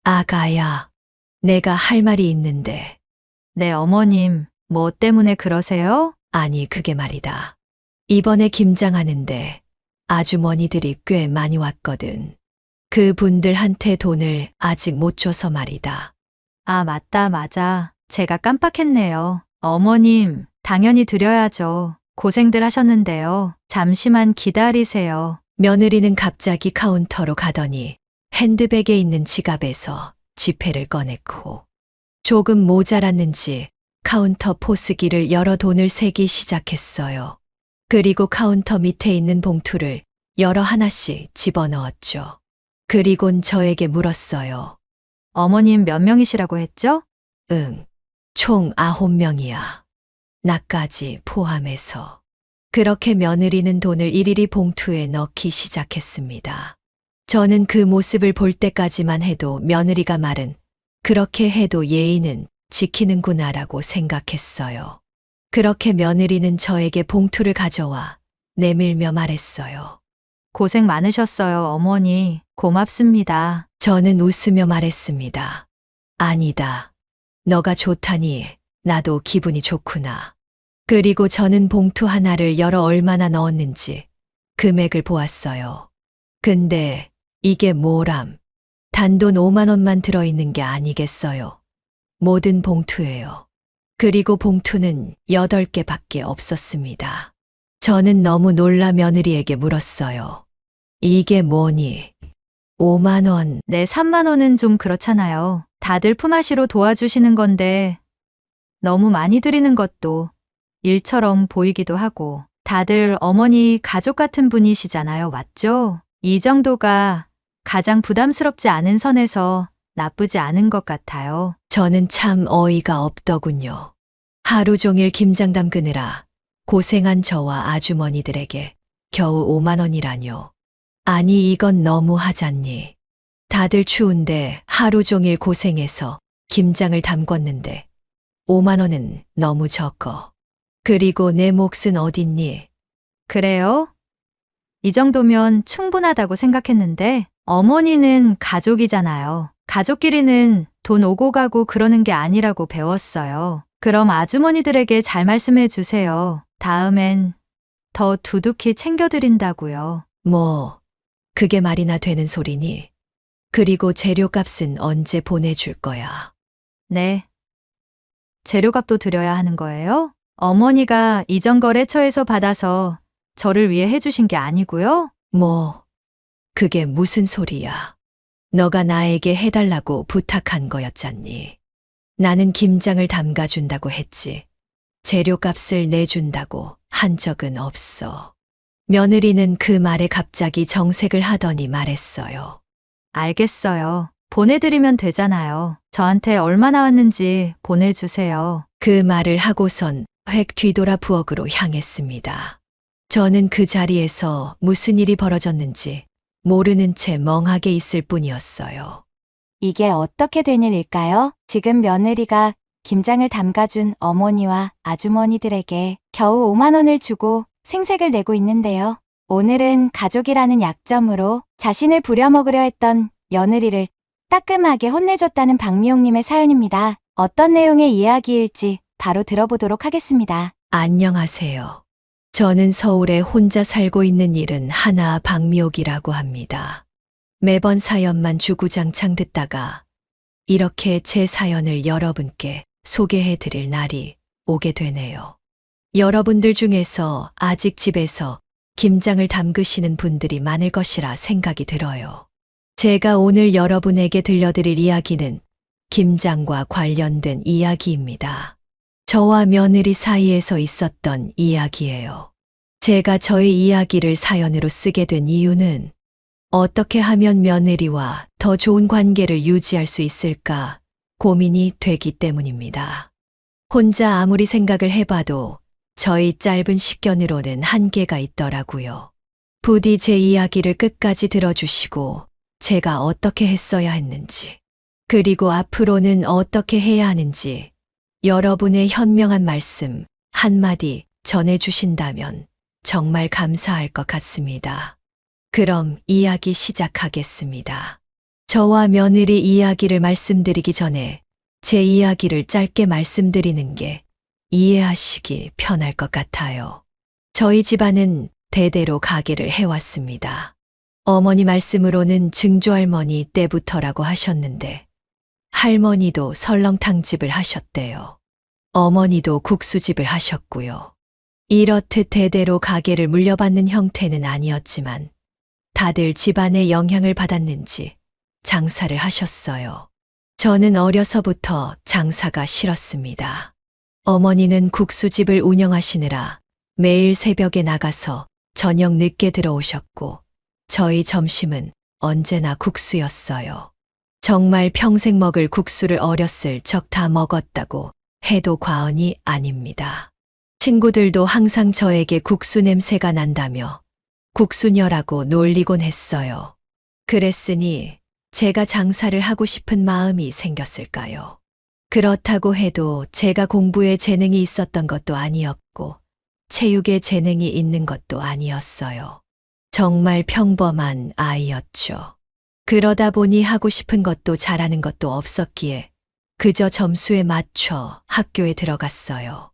아가야, 내가 할 말이 있는데. 네, 어머님, 뭐 때문에 그러세요? 아니, 그게 말이다. 이번에 김장하는데 아주머니들이 꽤 많이 왔거든. 그분들한테 돈을 아직 못 줘서 말이다. 아, 맞다, 맞아. 제가 깜빡했네요. 어머님, 당연히 드려야죠. 고생들 하셨는데요. 잠시만 기다리세요. 며느리는 갑자기 카운터로 가더니 핸드백에 있는 지갑에서 지폐를 꺼냈고 조금 모자랐는지 카운터 포스기를 열어 돈을 세기 시작했어요. 그리고 카운터 밑에 있는 봉투를 여러 하나씩 집어넣었죠. 그리곤 저에게 물었어요. 어머님 몇 명이시라고 했죠? 응, 총 9명이야. 나까지 포함해서. 그렇게 며느리는 돈을 일일이 봉투에 넣기 시작했습니다. 저는 그 모습을 볼 때까지만 해도 며느리가 말은 그렇게 해도 예의는 지키는구나라고 생각했어요. 그렇게 며느리는 저에게 봉투를 가져와 내밀며 말했어요. 고생 많으셨어요, 어머니. 고맙습니다. 저는 웃으며 말했습니다. 아니다. 너가 좋다니 나도 기분이 좋구나. 그리고 저는 봉투 하나를 열어 얼마나 넣었는지 금액을 보았어요. 근데 이게 뭐람? 단돈 5만 원만 들어있는 게 아니겠어요. 모든 봉투예요. 그리고 봉투는 8개밖에 없었습니다. 저는 너무 놀라 며느리에게 물었어요. 이게 뭐니? 5만 원. 네, 3만 원은 좀 그렇잖아요. 다들 품앗이로 도와주시는 건데 너무 많이 드리는 것도 일처럼 보이기도 하고 다들 어머니 가족 같은 분이시잖아요. 맞죠? 이 정도가 가장 부담스럽지 않은 선에서 나쁘지 않은 것 같아요. 저는 참 어이가 없더군요. 하루 종일 김장 담그느라 고생한 저와 아주머니들에게 겨우 5만 원이라뇨. 아니 이건 너무 하잖니. 다들 추운데 하루 종일 고생해서 김장을 담궜는데 5만 원은 너무 적어. 그리고 내 몫은 어딨니? 그래요? 이 정도면 충분하다고 생각했는데 어머니는 가족이잖아요. 가족끼리는 돈 오고 가고 그러는 게 아니라고 배웠어요. 그럼 아주머니들에게 잘 말씀해 주세요. 다음엔 더 두둑히 챙겨드린다고요. 뭐, 그게 말이나 되는 소리니? 그리고 재료값은 언제 보내줄 거야? 네. 재료값도 드려야 하는 거예요? 어머니가 이전 거래처에서 받아서 저를 위해 해주신 게 아니고요? 뭐, 그게 무슨 소리야? 너가 나에게 해달라고 부탁한 거였잖니. 나는 김장을 담가준다고 했지. 재료값을 내준다고 한 적은 없어. 며느리는 그 말에 갑자기 정색을 하더니 말했어요. 알겠어요. 보내드리면 되잖아요. 저한테 얼마 나왔는지 보내주세요. 그 말을 하고선 획 뒤돌아 부엌으로 향했습니다. 저는 그 자리에서 무슨 일이 벌어졌는지 모르는 채 멍하게 있을 뿐이었어요. 이게 어떻게 된 일일까요? 지금 며느리가 김장을 담가준 어머니와 아주머니들에게 겨우 5만 원을 주고 생색을 내고 있는데요. 오늘은 가족이라는 약점으로 자신을 부려먹으려 했던 며느리를 따끔하게 혼내줬다는 박미용님의 사연입니다. 어떤 내용의 이야기일지 바로 들어보도록 하겠습니다. 안녕하세요. 저는 서울에 혼자 살고 있는 일은 하나 박미옥이라고 합니다. 매번 사연만 주구장창 듣다가 이렇게 제 사연을 여러분께 소개해 드릴 날이 오게 되네요. 여러분들 중에서 아직 집에서 김장을 담그시는 분들이 많을 것이라 생각이 들어요. 제가 오늘 여러분에게 들려드릴 이야기는 김장과 관련된 이야기입니다. 저와 며느리 사이에서 있었던 이야기예요. 제가 저의 이야기를 사연으로 쓰게 된 이유는 어떻게 하면 며느리와 더 좋은 관계를 유지할 수 있을까 고민이 되기 때문입니다. 혼자 아무리 생각을 해봐도 저희 짧은 식견으로는 한계가 있더라고요. 부디 제 이야기를 끝까지 들어주시고 제가 어떻게 했어야 했는지, 그리고 앞으로는 어떻게 해야 하는지 여러분의 현명한 말씀 한마디 전해주신다면 정말 감사할 것 같습니다. 그럼 이야기 시작하겠습니다. 저와 며느리 이야기를 말씀드리기 전에 제 이야기를 짧게 말씀드리는 게 이해하시기 편할 것 같아요. 저희 집안은 대대로 가게를 해왔습니다. 어머니 말씀으로는 증조할머니 때부터라고 하셨는데 할머니도 설렁탕집을 하셨대요. 어머니도 국수집을 하셨고요. 이렇듯 대대로 가게를 물려받는 형태는 아니었지만 다들 집안의 영향을 받았는지 장사를 하셨어요. 저는 어려서부터 장사가 싫었습니다. 어머니는 국수집을 운영하시느라 매일 새벽에 나가서 저녁 늦게 들어오셨고 저희 점심은 언제나 국수였어요. 정말 평생 먹을 국수를 어렸을 적 다 먹었다고 해도 과언이 아닙니다. 친구들도 항상 저에게 국수 냄새가 난다며 국수녀라고 놀리곤 했어요. 그랬으니 제가 장사를 하고 싶은 마음이 생겼을까요? 그렇다고 해도 제가 공부에 재능이 있었던 것도 아니었고 체육에 재능이 있는 것도 아니었어요. 정말 평범한 아이였죠. 그러다 보니 하고 싶은 것도 잘하는 것도 없었기에 그저 점수에 맞춰 학교에 들어갔어요.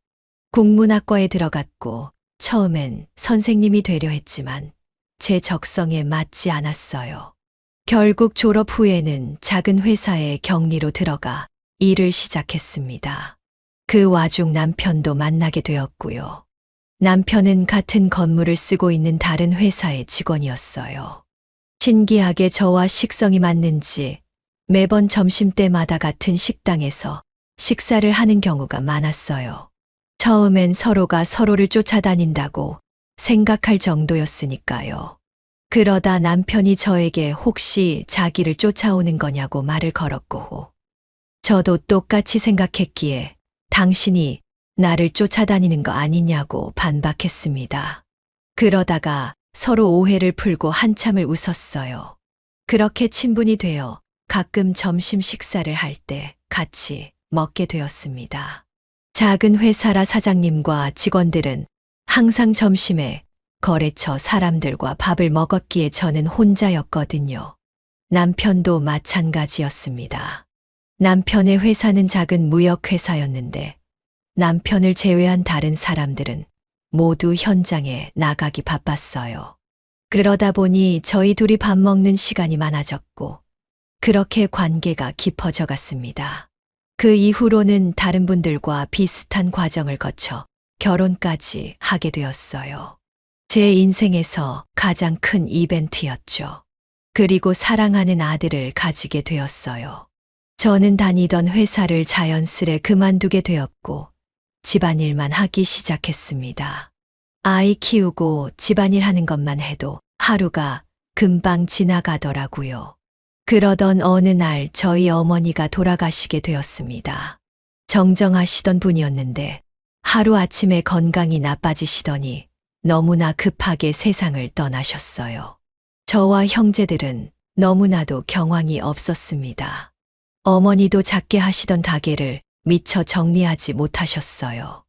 국문학과에 들어갔고 처음엔 선생님이 되려 했지만 제 적성에 맞지 않았어요. 결국 졸업 후에는 작은 회사에 격리로 들어가 일을 시작했습니다. 그 와중 남편도 만나게 되었고요. 남편은 같은 건물을 쓰고 있는 다른 회사의 직원이었어요. 신기하게 저와 식성이 맞는지 매번 점심때마다 같은 식당에서 식사를 하는 경우가 많았어요. 처음엔 서로가 서로를 쫓아다닌다고 생각할 정도였으니까요. 그러다 남편이 저에게 혹시 자기를 쫓아오는 거냐고 말을 걸었고, 저도 똑같이 생각했기에 당신이 나를 쫓아다니는 거 아니냐고 반박했습니다. 그러다가 서로 오해를 풀고 한참을 웃었어요. 그렇게 친분이 되어 가끔 점심 식사를 할 때 같이 먹게 되었습니다. 작은 회사라 사장님과 직원들은 항상 점심에 거래처 사람들과 밥을 먹었기에 저는 혼자였거든요. 남편도 마찬가지였습니다. 남편의 회사는 작은 무역회사였는데 남편을 제외한 다른 사람들은 모두 현장에 나가기 바빴어요. 그러다 보니 저희 둘이 밥 먹는 시간이 많아졌고 그렇게 관계가 깊어져 갔습니다. 그 이후로는 다른 분들과 비슷한 과정을 거쳐 결혼까지 하게 되었어요. 제 인생에서 가장 큰 이벤트였죠. 그리고 사랑하는 아들을 가지게 되었어요. 저는 다니던 회사를 자연스레 그만두게 되었고 집안일만 하기 시작했습니다. 아이 키우고 집안일 하는 것만 해도 하루가 금방 지나가더라고요. 그러던 어느 날 저희 어머니가 돌아가시게 되었습니다. 정정하시던 분이었는데 하루아침에 건강이 나빠지시더니 너무나 급하게 세상을 떠나셨어요. 저와 형제들은 너무나도 경황이 없었습니다. 어머니도 작게 하시던 가게를 미처 정리하지 못하셨어요.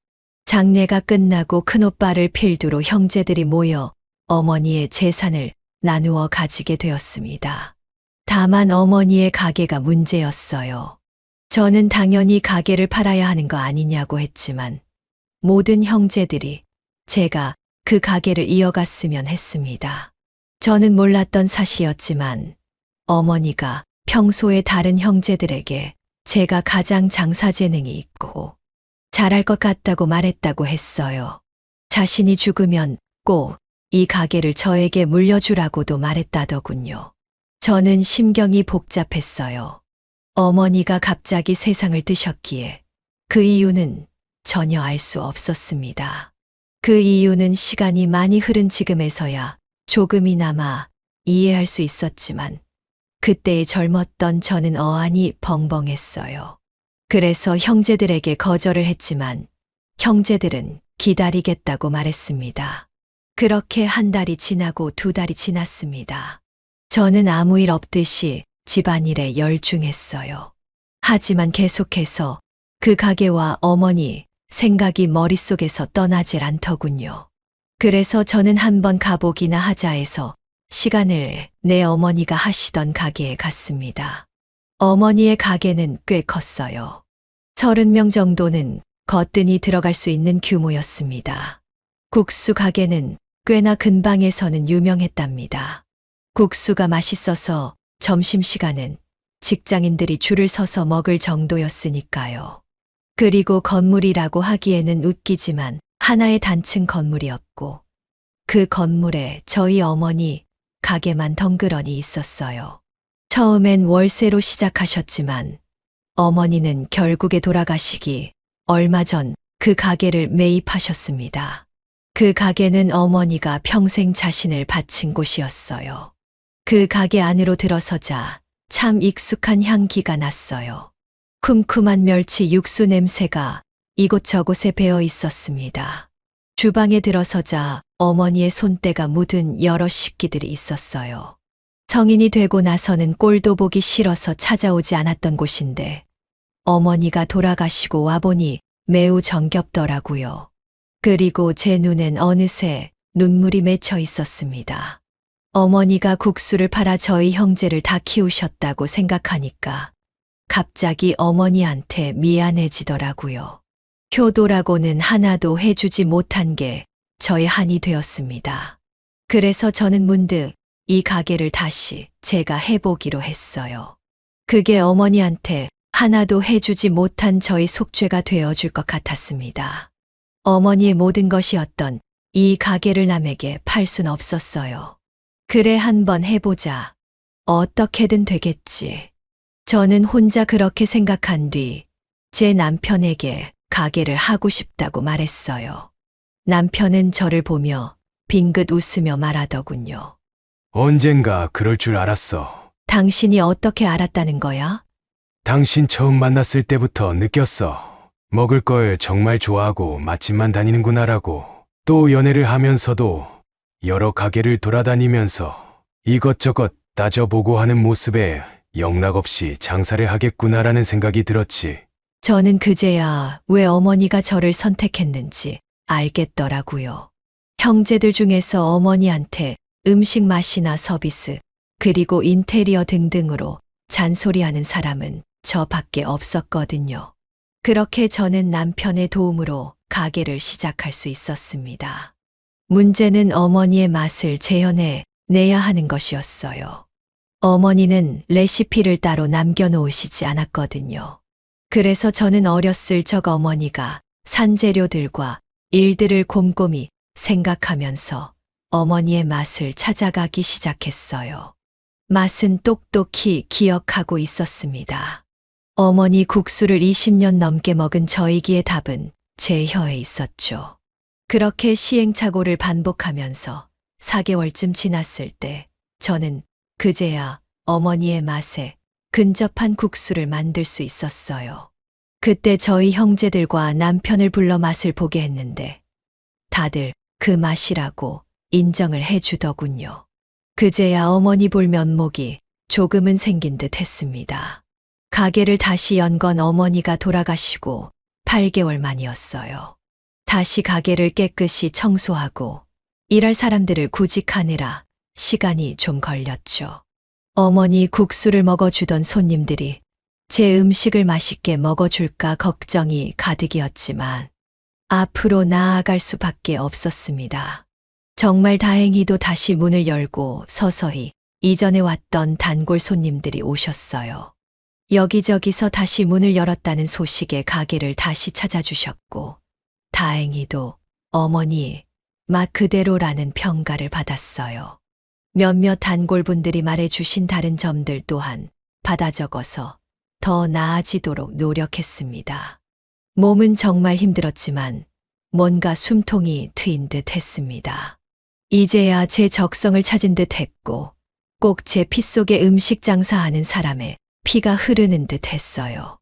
장례가 끝나고 큰오빠를 필두로 형제들이 모여 어머니의 재산을 나누어 가지게 되었습니다. 다만 어머니의 가게가 문제였어요. 저는 당연히 가게를 팔아야 하는 거 아니냐고 했지만 모든 형제들이 제가 그 가게를 이어갔으면 했습니다. 저는 몰랐던 사실이었지만 어머니가 평소에 다른 형제들에게 제가 가장 장사 재능이 있고 잘할 것 같다고 말했다고 했어요. 자신이 죽으면 꼭 이 가게를 저에게 물려주라고도 말했다더군요. 저는 심경이 복잡했어요. 어머니가 갑자기 세상을 뜨셨기에 그 이유는 전혀 알 수 없었습니다. 그 이유는 시간이 많이 흐른 지금에서야 조금이나마 이해할 수 있었지만 그때의 젊었던 저는 어안이 벙벙했어요. 그래서 형제들에게 거절을 했지만 형제들은 기다리겠다고 말했습니다. 그렇게 한 달이 지나고 두 달이 지났습니다. 저는 아무 일 없듯이 집안일에 열중했어요. 하지만 계속해서 그 가게와 어머니 생각이 머릿속에서 떠나질 않더군요. 그래서 저는 한번 가보기나 하자 해서 시간을 내 어머니가 하시던 가게에 갔습니다. 어머니의 가게는 꽤 컸어요. 30명 정도는 거뜬히 들어갈 수 있는 규모였습니다. 국수 가게는 꽤나 근방에서는 유명했답니다. 국수가 맛있어서 점심시간은 직장인들이 줄을 서서 먹을 정도였으니까요. 그리고 건물이라고 하기에는 웃기지만 하나의 단층 건물이었고 그 건물에 저희 어머니 가게만 덩그러니 있었어요. 처음엔 월세로 시작하셨지만 어머니는 결국에 돌아가시기 얼마 전 그 가게를 매입하셨습니다. 그 가게는 어머니가 평생 자신을 바친 곳이었어요. 그 가게 안으로 들어서자 참 익숙한 향기가 났어요. 쿰쿰한 멸치 육수 냄새가 이곳저곳에 배어 있었습니다. 주방에 들어서자 어머니의 손때가 묻은 여러 식기들이 있었어요. 성인이 되고 나서는 꼴도 보기 싫어서 찾아오지 않았던 곳인데 어머니가 돌아가시고 와보니 매우 정겹더라고요. 그리고 제 눈엔 어느새 눈물이 맺혀 있었습니다. 어머니가 국수를 팔아 저희 형제를 다 키우셨다고 생각하니까 갑자기 어머니한테 미안해지더라고요. 효도라고는 하나도 해주지 못한 게 저의 한이 되었습니다. 그래서 저는 문득 이 가게를 다시 제가 해보기로 했어요. 그게 어머니한테 하나도 해주지 못한 저의 속죄가 되어줄 것 같았습니다. 어머니의 모든 것이었던 이 가게를 남에게 팔 순 없었어요. 그래 한번 해보자. 어떻게든 되겠지. 저는 혼자 그렇게 생각한 뒤 제 남편에게 가게를 하고 싶다고 말했어요. 남편은 저를 보며 빙긋 웃으며 말하더군요. 언젠가 그럴 줄 알았어. 당신이 어떻게 알았다는 거야? 당신 처음 만났을 때부터 느꼈어. 먹을 걸 정말 좋아하고 맛집만 다니는구나라고. 또 연애를 하면서도 여러 가게를 돌아다니면서 이것저것 따져보고 하는 모습에 영락없이 장사를 하겠구나라는 생각이 들었지. 저는 그제야 왜 어머니가 저를 선택했는지 알겠더라고요. 형제들 중에서 어머니한테 음식 맛이나 서비스, 그리고 인테리어 등등으로 잔소리하는 사람은 저밖에 없었거든요. 그렇게 저는 남편의 도움으로 가게를 시작할 수 있었습니다. 문제는 어머니의 맛을 재현해 내야 하는 것이었어요. 어머니는 레시피를 따로 남겨놓으시지 않았거든요. 그래서 저는 어렸을 적 어머니가 산 재료들과 일들을 곰곰이 생각하면서 어머니의 맛을 찾아가기 시작했어요. 맛은 똑똑히 기억하고 있었습니다. 어머니 국수를 20년 넘게 먹은 저이기에 답은 제 혀에 있었죠. 그렇게 시행착오를 반복하면서 4개월쯤 지났을 때 저는 그제야 어머니의 맛에 근접한 국수를 만들 수 있었어요. 그때 저희 형제들과 남편을 불러 맛을 보게 했는데 다들 그 맛이라고 인정을 해주더군요. 그제야 어머니 볼 면목이 조금은 생긴 듯 했습니다. 가게를 다시 연 건 어머니가 돌아가시고 8개월 만이었어요. 다시 가게를 깨끗이 청소하고 일할 사람들을 구직하느라 시간이 좀 걸렸죠. 어머니 국수를 먹어주던 손님들이 제 음식을 맛있게 먹어줄까 걱정이 가득이었지만 앞으로 나아갈 수밖에 없었습니다. 정말 다행히도 다시 문을 열고 서서히 이전에 왔던 단골 손님들이 오셨어요. 여기저기서 다시 문을 열었다는 소식에 가게를 다시 찾아주셨고 다행히도 어머니 맛 그대로라는 평가를 받았어요. 몇몇 단골분들이 말해주신 다른 점들 또한 받아 적어서 더 나아지도록 노력했습니다. 몸은 정말 힘들었지만 뭔가 숨통이 트인 듯 했습니다. 이제야 제 적성을 찾은 듯 했고 꼭 제 피 속에 음식 장사하는 사람의 피가 흐르는 듯 했어요.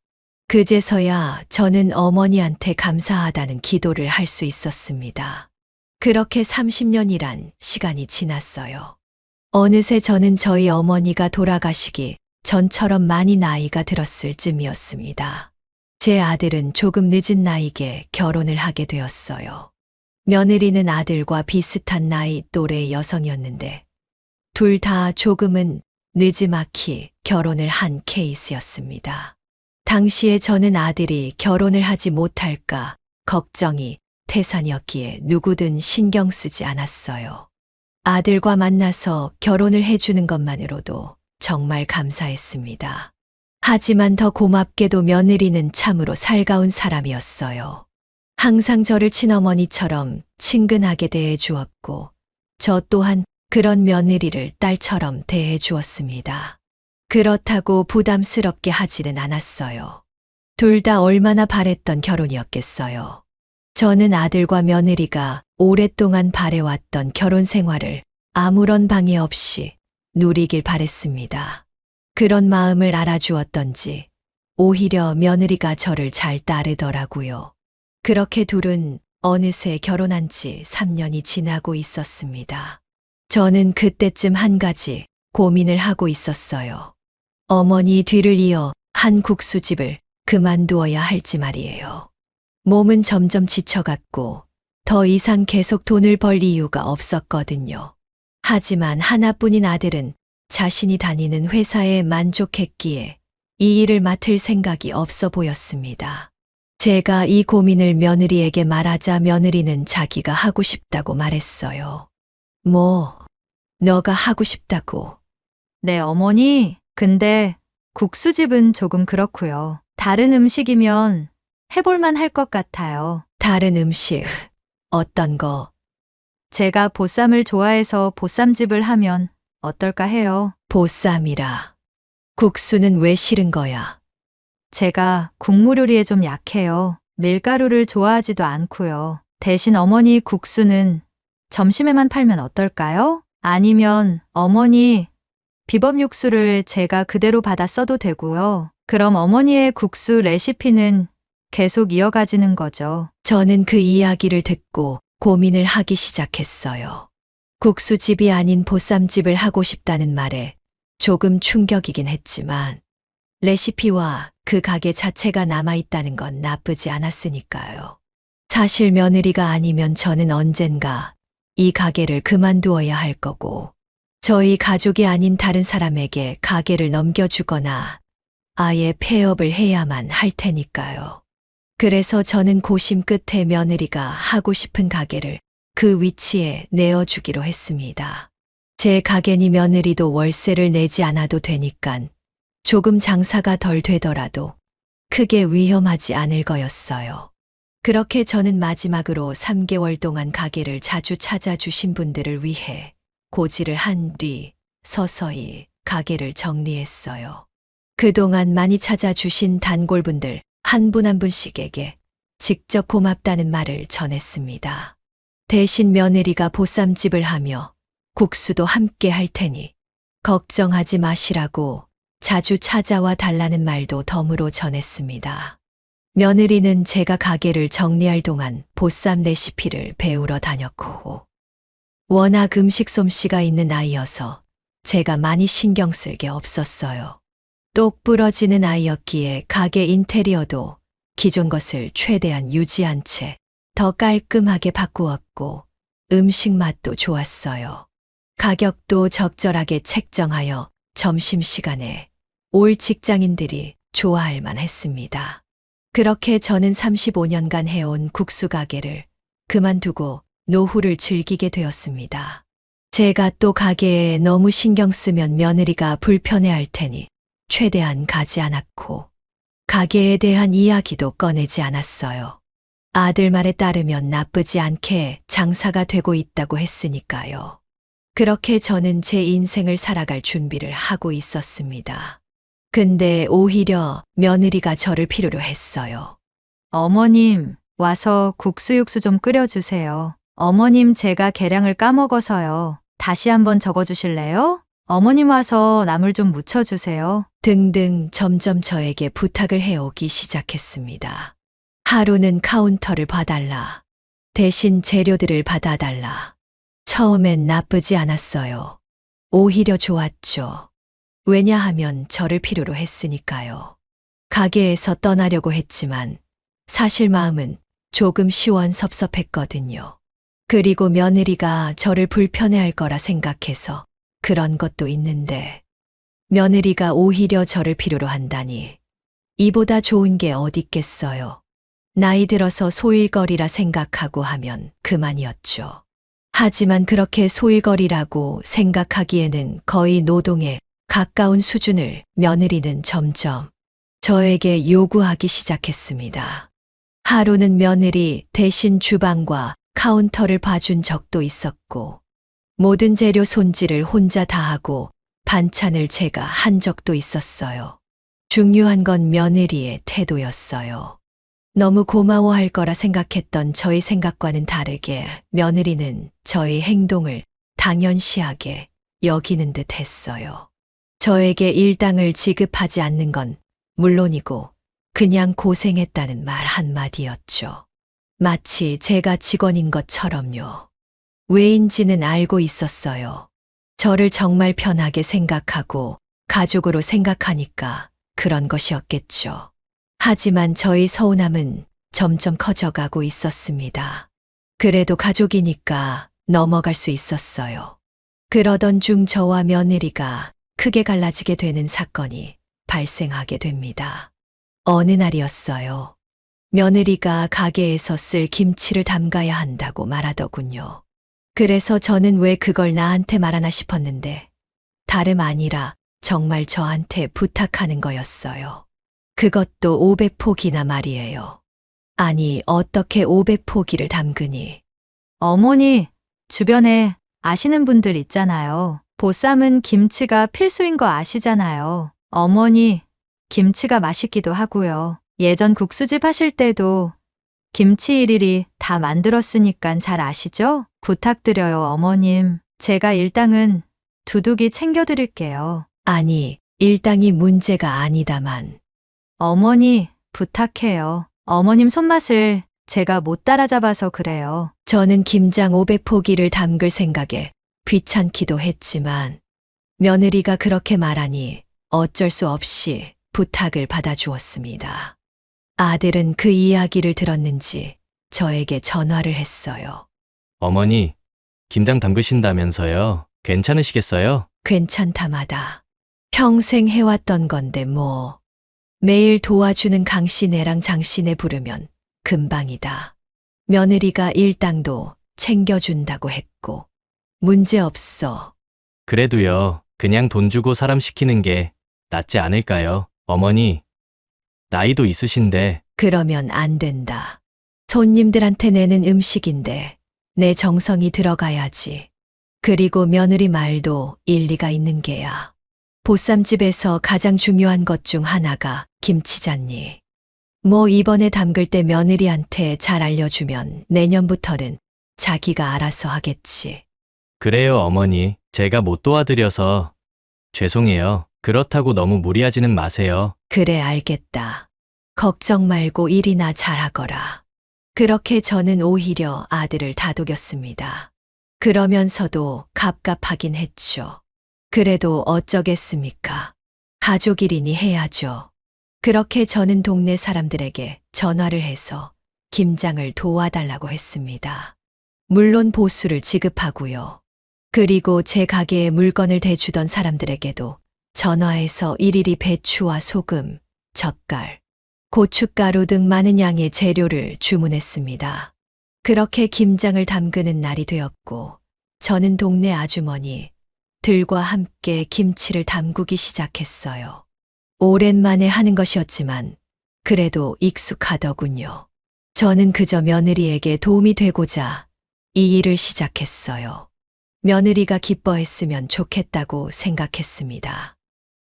그제서야 저는 어머니한테 감사하다는 기도를 할 수 있었습니다. 그렇게 30년이란 시간이 지났어요. 어느새 저는 저희 어머니가 돌아가시기 전처럼 많이 나이가 들었을 쯤이었습니다. 제 아들은 조금 늦은 나이에 결혼을 하게 되었어요. 며느리는 아들과 비슷한 나이 또래의 여성이었는데 둘 다 조금은 느지막이 결혼을 한 케이스였습니다. 당시에 저는 아들이 결혼을 하지 못할까 걱정이 태산이었기에 누구든 신경 쓰지 않았어요. 아들과 만나서 결혼을 해주는 것만으로도 정말 감사했습니다. 하지만 더 고맙게도 며느리는 참으로 살가운 사람이었어요. 항상 저를 친어머니처럼 친근하게 대해 주었고, 저 또한 그런 며느리를 딸처럼 대해 주었습니다. 그렇다고 부담스럽게 하지는 않았어요. 둘 다 얼마나 바랬던 결혼이었겠어요. 저는 아들과 며느리가 오랫동안 바래왔던 결혼 생활을 아무런 방해 없이 누리길 바랬습니다. 그런 마음을 알아주었던지 오히려 며느리가 저를 잘 따르더라고요. 그렇게 둘은 어느새 결혼한 지 3년이 지나고 있었습니다. 저는 그때쯤 한 가지 고민을 하고 있었어요. 어머니 뒤를 이어 한 국수집을 그만두어야 할지 말이에요. 몸은 점점 지쳐갔고 더 이상 계속 돈을 벌 이유가 없었거든요. 하지만 하나뿐인 아들은 자신이 다니는 회사에 만족했기에 이 일을 맡을 생각이 없어 보였습니다. 제가 이 고민을 며느리에게 말하자 며느리는 자기가 하고 싶다고 말했어요. 너가 하고 싶다고. 네, 어머니. 근데 국수집은 조금 그렇고요. 다른 음식이면 해볼만 할 것 같아요. 다른 음식, 어떤 거? 제가 보쌈을 좋아해서 보쌈집을 하면 어떨까 해요. 보쌈이라. 국수는 왜 싫은 거야? 제가 국물 요리에 좀 약해요. 밀가루를 좋아하지도 않고요. 대신 어머니 국수는 점심에만 팔면 어떨까요? 아니면 어머니 비법 육수를 제가 그대로 받아 써도 되고요. 그럼 어머니의 국수 레시피는 계속 이어가지는 거죠. 저는 그 이야기를 듣고 고민을 하기 시작했어요. 국수집이 아닌 보쌈집을 하고 싶다는 말에 조금 충격이긴 했지만 레시피와 그 가게 자체가 남아있다는 건 나쁘지 않았으니까요. 사실 며느리가 아니면 저는 언젠가 이 가게를 그만두어야 할 거고 저희 가족이 아닌 다른 사람에게 가게를 넘겨주거나 아예 폐업을 해야만 할 테니까요. 그래서 저는 고심 끝에 며느리가 하고 싶은 가게를 그 위치에 내어주기로 했습니다. 제 가게니 며느리도 월세를 내지 않아도 되니깐 조금 장사가 덜 되더라도 크게 위험하지 않을 거였어요. 그렇게 저는 마지막으로 3개월 동안 가게를 자주 찾아주신 분들을 위해 고지를 한 뒤 서서히 가게를 정리했어요. 그동안 많이 찾아주신 단골분들 한 분 한 분씩에게 직접 고맙다는 말을 전했습니다. 대신 며느리가 보쌈집을 하며 국수도 함께 할 테니 걱정하지 마시라고 자주 찾아와 달라는 말도 덤으로 전했습니다. 며느리는 제가 가게를 정리할 동안 보쌈 레시피를 배우러 다녔고 워낙 음식 솜씨가 있는 아이여서 제가 많이 신경 쓸 게 없었어요. 똑 부러지는 아이였기에 가게 인테리어도 기존 것을 최대한 유지한 채 더 깔끔하게 바꾸었고 음식 맛도 좋았어요. 가격도 적절하게 책정하여 점심시간에 올 직장인들이 좋아할 만했습니다. 그렇게 저는 35년간 해온 국수 가게를 그만두고 노후를 즐기게 되었습니다. 제가 또 가게에 너무 신경 쓰면 며느리가 불편해할 테니 최대한 가지 않았고 가게에 대한 이야기도 꺼내지 않았어요. 아들 말에 따르면 나쁘지 않게 장사가 되고 있다고 했으니까요. 그렇게 저는 제 인생을 살아갈 준비를 하고 있었습니다. 근데 오히려 며느리가 저를 필요로 했어요. 어머님, 와서 국수 육수 좀 끓여주세요. 어머님, 제가 계량을 까먹어서요. 다시 한번 적어주실래요? 어머님 와서 나물 좀 묻혀주세요. 등등 점점 저에게 부탁을 해오기 시작했습니다. 하루는 카운터를 봐달라. 대신 재료들을 받아달라. 처음엔 나쁘지 않았어요. 오히려 좋았죠. 왜냐하면 저를 필요로 했으니까요. 가게에서 떠나려고 했지만 사실 마음은 조금 시원섭섭했거든요. 그리고 며느리가 저를 불편해할 거라 생각해서 그런 것도 있는데 며느리가 오히려 저를 필요로 한다니 이보다 좋은 게 어딨겠어요. 나이 들어서 소일거리라 생각하고 하면 그만이었죠. 하지만 그렇게 소일거리라고 생각하기에는 거의 노동에 가까운 수준을 며느리는 점점 저에게 요구하기 시작했습니다. 하루는 며느리 대신 주방과 카운터를 봐준 적도 있었고, 모든 재료 손질을 혼자 다 하고 반찬을 제가 한 적도 있었어요. 중요한 건 며느리의 태도였어요. 너무 고마워할 거라 생각했던 저희 생각과는 다르게 며느리는 저희 행동을 당연시하게 여기는 듯 했어요. 저에게 일당을 지급하지 않는 건 물론이고 그냥 고생했다는 말 한마디였죠. 마치 제가 직원인 것처럼요. 왜인지는 알고 있었어요. 저를 정말 편하게 생각하고 가족으로 생각하니까 그런 것이었겠죠. 하지만 저희 서운함은 점점 커져가고 있었습니다. 그래도 가족이니까 넘어갈 수 있었어요. 그러던 중 저와 며느리가 크게 갈라지게 되는 사건이 발생하게 됩니다. 어느 날이었어요. 며느리가 가게에서 쓸 김치를 담가야 한다고 말하더군요. 그래서 저는 왜 그걸 나한테 말하나 싶었는데 다름 아니라 정말 저한테 부탁하는 거였어요. 그것도 500포기나 말이에요. 아니, 어떻게 500포기를 담그니? 어머니, 주변에 아시는 분들 있잖아요. 보쌈은 김치가 필수인 거 아시잖아요. 어머니, 김치가 맛있기도 하고요. 예전 국수집 하실 때도 김치 일일이 다 만들었으니까 잘 아시죠? 부탁드려요, 어머님. 제가 일당은 두둑이 챙겨드릴게요. 아니, 일당이 문제가 아니다만. 어머니, 부탁해요. 어머님 손맛을 제가 못 따라잡아서 그래요. 저는 김장 500포기를 담글 생각에 귀찮기도 했지만 며느리가 그렇게 말하니 어쩔 수 없이 부탁을 받아주었습니다. 아들은 그 이야기를 들었는지 저에게 전화를 했어요. 어머니, 김장 담그신다면서요? 괜찮으시겠어요? 괜찮다마다. 평생 해왔던 건데 뭐. 매일 도와주는 강씨네랑 장씨네 부르면 금방이다. 며느리가 일당도 챙겨준다고 했고 문제 없어. 그래도요, 그냥 돈 주고 사람 시키는 게 낫지 않을까요? 어머니, 나이도 있으신데. 그러면 안 된다. 손님들한테 내는 음식인데 내 정성이 들어가야지. 그리고 며느리 말도 일리가 있는 게야. 보쌈집에서 가장 중요한 것 중 하나가 김치잖니. 뭐 이번에 담글 때 며느리한테 잘 알려주면 내년부터는 자기가 알아서 하겠지. 그래요, 어머니. 제가 못 도와드려서 죄송해요. 그렇다고 너무 무리하지는 마세요. 그래, 알겠다. 걱정 말고 일이나 잘하거라. 그렇게 저는 오히려 아들을 다독였습니다. 그러면서도 갑갑하긴 했죠. 그래도 어쩌겠습니까? 가족 일이니 해야죠. 그렇게 저는 동네 사람들에게 전화를 해서 김장을 도와달라고 했습니다. 물론 보수를 지급하고요. 그리고 제 가게에 물건을 대주던 사람들에게도 전화해서 일일이 배추와 소금, 젓갈, 고춧가루 등 많은 양의 재료를 주문했습니다. 그렇게 김장을 담그는 날이 되었고 저는 동네 아주머니 들과 함께 김치를 담그기 시작했어요. 오랜만에 하는 것이었지만 그래도 익숙하더군요. 저는 그저 며느리에게 도움이 되고자 이 일을 시작했어요. 며느리가 기뻐했으면 좋겠다고 생각했습니다.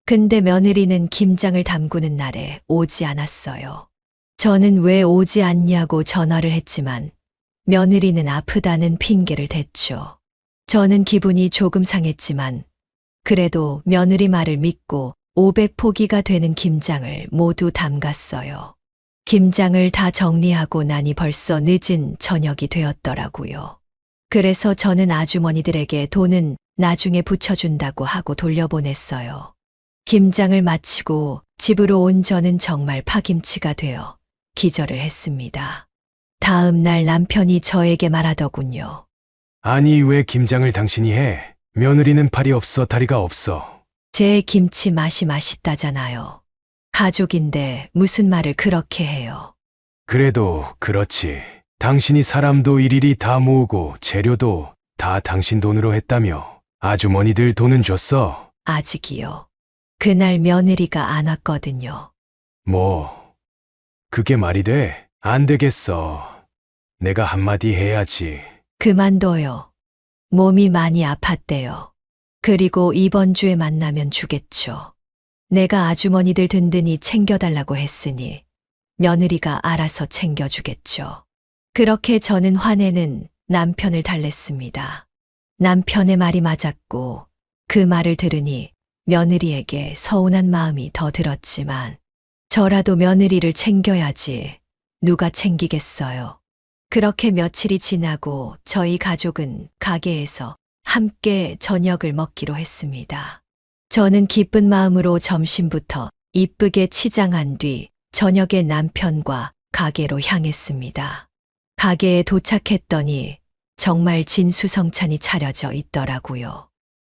근데 며느리는 김장을 담그는 날에 오지 않았어요. 저는 왜 오지 않냐고 전화를 했지만 며느리는 아프다는 핑계를 댔죠. 저는 기분이 조금 상했지만 그래도 며느리 말을 믿고 500포기가 되는 김장을 모두 담갔어요. 김장을 다 정리하고 나니 벌써 늦은 저녁이 되었더라고요. 그래서 저는 아주머니들에게 돈은 나중에 붙여준다고 하고 돌려보냈어요. 김장을 마치고 집으로 온 저는 정말 파김치가 되어 기절을 했습니다. 다음 날 남편이 저에게 말하더군요. 아니, 왜 김장을 당신이 해? 며느리는 팔이 없어 다리가 없어. 제 김치 맛이 맛있다잖아요. 가족인데 무슨 말을 그렇게 해요. 그래도 그렇지. 당신이 사람도 일일이 다 모으고 재료도 다 당신 돈으로 했다며. 아주머니들 돈은 줬어. 아직이요. 그날 며느리가 안 왔거든요. 뭐, 그게 말이 돼? 안 되겠어. 내가 한마디 해야지. 그만둬요. 몸이 많이 아팠대요. 그리고 이번 주에 만나면 주겠죠. 내가 아주머니들 든든히 챙겨달라고 했으니 며느리가 알아서 챙겨주겠죠. 그렇게 저는 화내는 남편을 달랬습니다. 남편의 말이 맞았고 그 말을 들으니 며느리에게 서운한 마음이 더 들었지만 저라도 며느리를 챙겨야지 누가 챙기겠어요. 그렇게 며칠이 지나고 저희 가족은 가게에서 함께 저녁을 먹기로 했습니다. 저는 기쁜 마음으로 점심부터 이쁘게 치장한 뒤 저녁에 남편과 가게로 향했습니다. 가게에 도착했더니 정말 진수성찬이 차려져 있더라고요.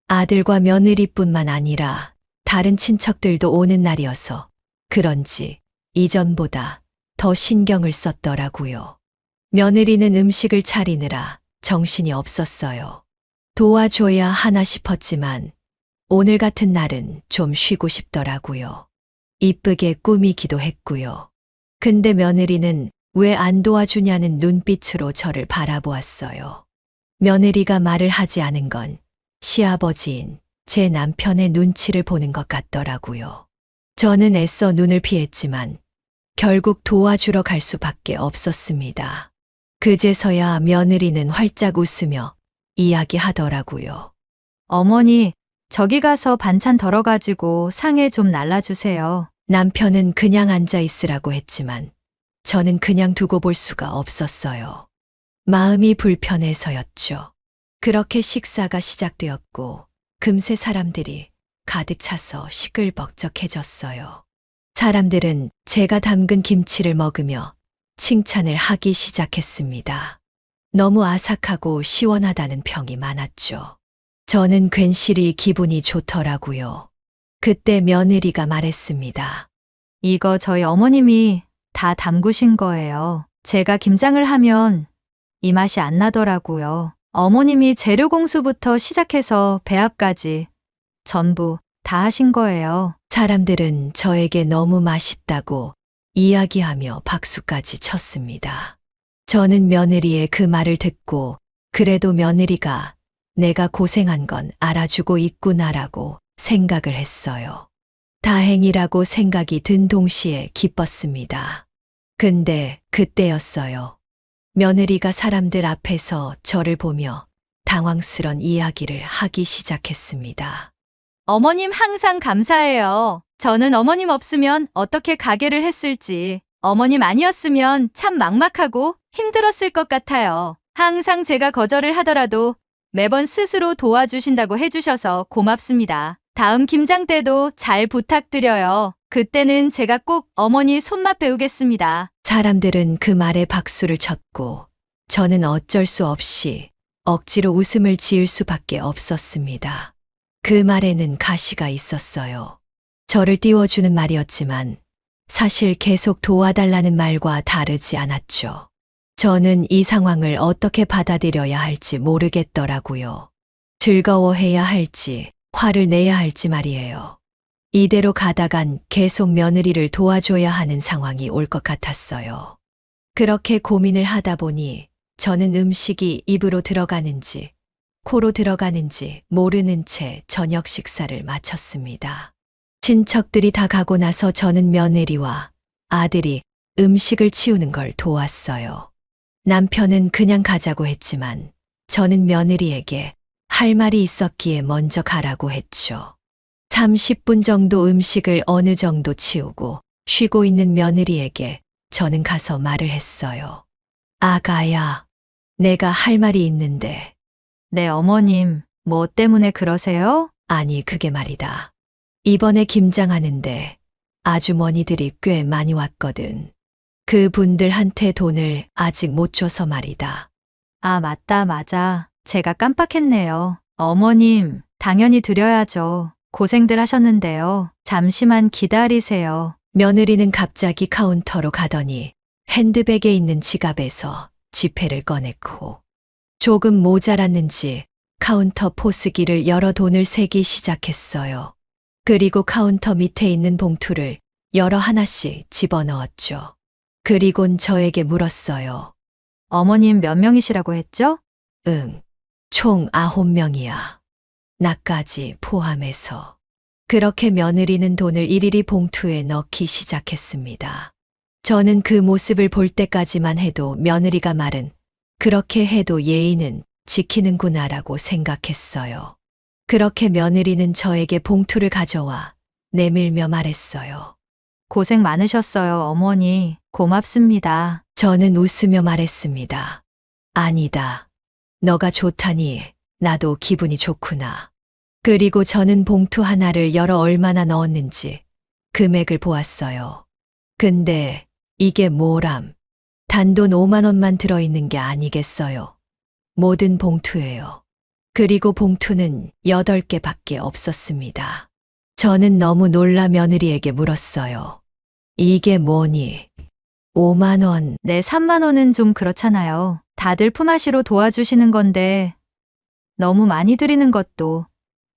아들과 며느리뿐만 아니라 다른 친척들도 오는 날이어서 그런지 이전보다 더 신경을 썼더라고요. 며느리는 음식을 차리느라 정신이 없었어요. 도와줘야 하나 싶었지만 오늘 같은 날은 좀 쉬고 싶더라고요. 이쁘게 꾸미기도 했고요. 근데 며느리는 왜 안 도와주냐는 눈빛으로 저를 바라보았어요. 며느리가 말을 하지 않은 건 시아버지인 제 남편의 눈치를 보는 것 같더라고요. 저는 애써 눈을 피했지만 결국 도와주러 갈 수밖에 없었습니다. 그제서야 며느리는 활짝 웃으며 이야기하더라고요. 어머니, 저기 가서 반찬 덜어가지고 상에 좀 날라주세요. 남편은 그냥 앉아 있으라고 했지만 저는 그냥 두고 볼 수가 없었어요. 마음이 불편해서였죠. 그렇게 식사가 시작되었고 금세 사람들이 가득 차서 시끌벅적해졌어요. 사람들은 제가 담근 김치를 먹으며 칭찬을 하기 시작했습니다. 너무 아삭하고 시원하다는 평이 많았죠. 저는 괜시리 기분이 좋더라고요. 그때 며느리가 말했습니다. 이거 저희 어머님이 다 담그신 거예요. 제가 김장을 하면 이 맛이 안 나더라고요. 어머님이 재료 공수부터 시작해서 배합까지 전부 다 하신 거예요. 사람들은 저에게 너무 맛있다고 이야기하며 박수까지 쳤습니다. 저는 며느리의 그 말을 듣고 그래도 며느리가 내가 고생한 건 알아주고 있구나라고 생각을 했어요. 다행이라고 생각이 든 동시에 기뻤습니다. 근데 그때였어요. 며느리가 사람들 앞에서 저를 보며 당황스런 이야기를 하기 시작했습니다. 어머님 항상 감사해요. 저는 어머님 없으면 어떻게 가게를 했을지, 어머님 아니었으면 참 막막하고 힘들었을 것 같아요. 항상 제가 거절을 하더라도 매번 스스로 도와주신다고 해주셔서 고맙습니다. 다음 김장 때도 잘 부탁드려요. 그때는 제가 꼭 어머니 손맛 배우겠습니다. 사람들은 그 말에 박수를 쳤고 저는 어쩔 수 없이 억지로 웃음을 지을 수밖에 없었습니다. 그 말에는 가시가 있었어요. 저를 띄워주는 말이었지만 사실 계속 도와달라는 말과 다르지 않았죠. 저는 이 상황을 어떻게 받아들여야 할지 모르겠더라고요. 즐거워해야 할지 화를 내야 할지 말이에요. 이대로 가다간 계속 며느리를 도와줘야 하는 상황이 올 것 같았어요. 그렇게 고민을 하다 보니 저는 음식이 입으로 들어가는지 코로 들어가는지 모르는 채 저녁 식사를 마쳤습니다. 친척들이 다 가고 나서 저는 며느리와 아들이 음식을 치우는 걸 도왔어요. 남편은 그냥 가자고 했지만 저는 며느리에게 할 말이 있었기에 먼저 가라고 했죠. 30분 정도 음식을 어느 정도 치우고 쉬고 있는 며느리에게 저는 가서 말을 했어요. 아가야, 내가 할 말이 있는데. 네, 어머님, 뭐 때문에 그러세요? 아니, 그게 말이다. 이번에 김장하는데 아주머니들이 꽤 많이 왔거든. 그분들한테 돈을 아직 못 줘서 말이다. 아, 맞다, 맞아. 제가 깜빡했네요. 어머님, 당연히 드려야죠. 고생들 하셨는데요. 잠시만 기다리세요. 며느리는 갑자기 카운터로 가더니 핸드백에 있는 지갑에서 지폐를 꺼냈고 조금 모자랐는지 카운터 포스기를 열어 돈을 세기 시작했어요. 그리고 카운터 밑에 있는 봉투를 열어 하나씩 집어넣었죠. 그리곤 저에게 물었어요. 어머님 몇 명이시라고 했죠? 응, 총 9명이야. 나까지 포함해서. 그렇게 며느리는 돈을 일일이 봉투에 넣기 시작했습니다. 저는 그 모습을 볼 때까지만 해도 며느리가 말은 그렇게 해도 예의는 지키는구나라고 생각했어요. 그렇게 며느리는 저에게 봉투를 가져와 내밀며 말했어요. 고생 많으셨어요, 어머니. 고맙습니다. 저는 웃으며 말했습니다. 아니다. 너가 좋다니 나도 기분이 좋구나. 그리고 저는 봉투 하나를 열어 얼마나 넣었는지 금액을 보았어요. 근데 이게 뭐람? 단돈 5만 원만 들어있는 게 아니겠어요. 모든 봉투예요. 그리고 봉투는 8개밖에 없었습니다. 저는 너무 놀라 며느리에게 물었어요. 이게 뭐니? 5만 원. 네, 3만 원은 좀 그렇잖아요. 다들 품앗이로 도와주시는 건데 너무 많이 드리는 것도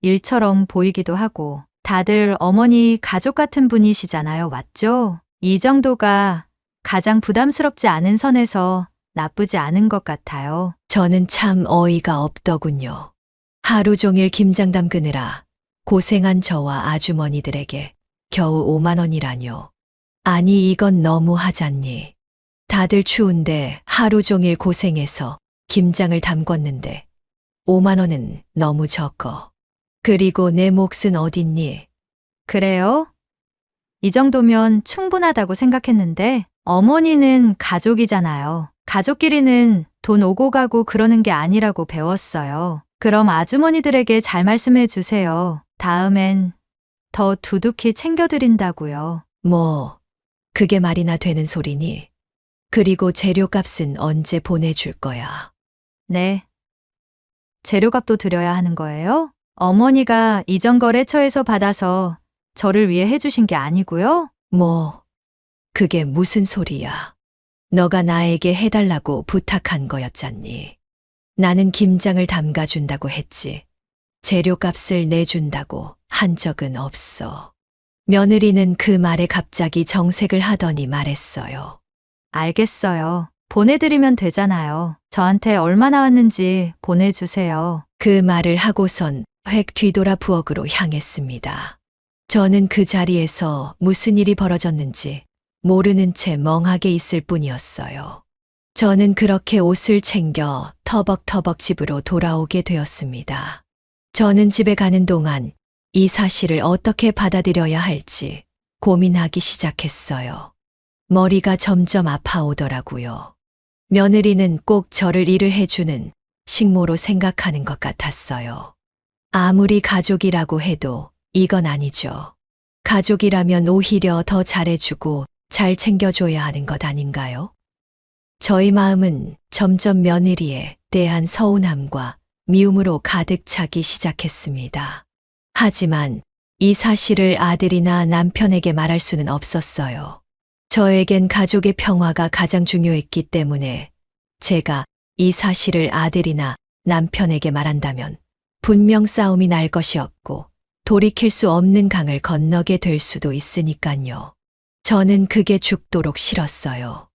일처럼 보이기도 하고 다들 어머니 가족 같은 분이시잖아요. 맞죠? 이 정도가 가장 부담스럽지 않은 선에서 나쁘지 않은 것 같아요. 저는 참 어이가 없더군요. 하루 종일 김장 담그느라 고생한 저와 아주머니들에게 겨우 5만 원이라뇨. 아니 이건 너무하잖니. 다들 추운데 하루 종일 고생해서 김장을 담궜는데 5만 원은 너무 적어. 그리고 내 몫은 어딨니? 그래요? 이 정도면 충분하다고 생각했는데 어머니는 가족이잖아요. 가족끼리는 돈 오고 가고 그러는 게 아니라고 배웠어요. 그럼 아주머니들에게 잘 말씀해 주세요. 다음엔 더 두둑히 챙겨드린다고요. 뭐, 그게 말이나 되는 소리니? 그리고 재료값은 언제 보내줄 거야? 네. 재료값도 드려야 하는 거예요? 어머니가 이전 거래처에서 받아서 저를 위해 해주신 게 아니고요? 뭐, 그게 무슨 소리야? 너가 나에게 해달라고 부탁한 거였잖니. 나는 김장을 담가준다고 했지. 재료값을 내준다고 한 적은 없어. 며느리는 그 말에 갑자기 정색을 하더니 말했어요. 알겠어요. 보내드리면 되잖아요. 저한테 얼마 나왔는지 보내주세요. 그 말을 하고선 획 뒤돌아 부엌으로 향했습니다. 저는 그 자리에서 무슨 일이 벌어졌는지 모르는 채 멍하게 있을 뿐이었어요. 저는 그렇게 옷을 챙겨 터벅터벅 집으로 돌아오게 되었습니다. 저는 집에 가는 동안 이 사실을 어떻게 받아들여야 할지 고민하기 시작했어요. 머리가 점점 아파오더라고요. 며느리는 꼭 저를 일을 해주는 식모로 생각하는 것 같았어요. 아무리 가족이라고 해도 이건 아니죠. 가족이라면 오히려 더 잘해주고 잘 챙겨줘야 하는 것 아닌가요? 저희 마음은 점점 며느리에 대한 서운함과 미움으로 가득 차기 시작했습니다. 하지만 이 사실을 아들이나 남편에게 말할 수는 없었어요. 저에겐 가족의 평화가 가장 중요했기 때문에 제가 이 사실을 아들이나 남편에게 말한다면 분명 싸움이 날 것이었고 돌이킬 수 없는 강을 건너게 될 수도 있으니까요. 저는 그게 죽도록 싫었어요.